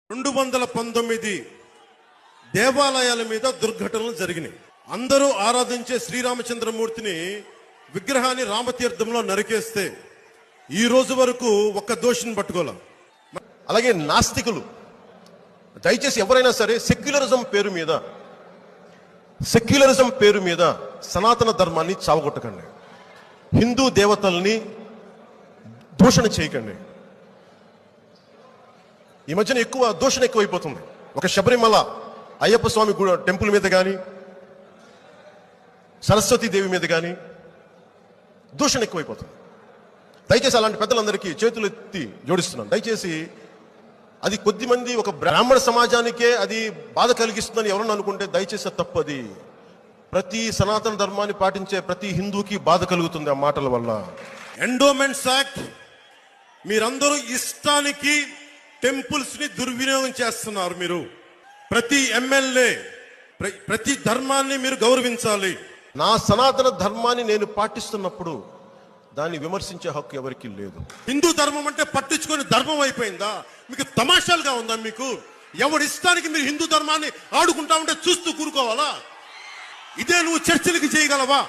219 దేవాలయాల మీద దుర్ఘటనలు జరిగినాయి. అందరూ ఆరాధించే శ్రీరామచంద్రమూర్తిని విగ్రహాన్ని రామతీర్థంలో నరికేస్తే ఈ రోజు వరకు ఒక్క దోషిని పట్టుకోలే. అలాగే నాస్తికులు, దయచేసి ఎవరైనా సరే సెక్యులరిజం పేరు మీద సనాతన ధర్మాన్ని చావగొట్టకండి. హిందూ దేవతల్ని దూషణ చేయకండి. ఈ మధ్యన దూషణ ఎక్కువైపోతుంది. ఒక శబరిమల అయ్యప్ప స్వామి టెంపుల్ మీద కానీ, సరస్వతీదేవి మీద కానీ దూషణ ఎక్కువైపోతుంది. దయచేసి అలాంటి పెద్దలందరికీ చేతులు ఎత్తి జోడిస్తున్నాను. దయచేసి అది కొద్దిమంది ఒక బ్రాహ్మణ సమాజానికే అది బాధ కలిగిస్తుందని ఎవరన్నా అనుకుంటే దయచేసి తప్పు. అది ప్రతి సనాతన ధర్మాన్ని పాటించే ప్రతి హిందూకి బాధ కలుగుతుంది ఆ మాటల వల్ల. ఎండోమెంట్స్ యాక్ట్, మీరందరూ ఇష్టానికి టెంపుల్స్ ని దుర్వినియోగం చేస్తున్నారు. మీరు ప్రతి ఎమ్మెల్యే ప్రతి ధర్మాన్ని మీరు గౌరవించాలి. నా సనాతన ధర్మాన్ని నేను పాటిస్తున్నప్పుడు దాన్ని విమర్శించే హక్కు ఎవరికి లేదు. హిందూ ధర్మం అంటే పట్టించుకొని ధర్మం అయిపోయిందా? మీకు తమాషాలుగా ఉందా? మీకు ఎవరి ఇష్టానికి మీరు హిందూ ధర్మాన్ని ఆడుకుంటా ఉంటే చూస్తూ కూరుకోవాలా? ఇదే నువ్వు చర్చలకి చేయగలవా?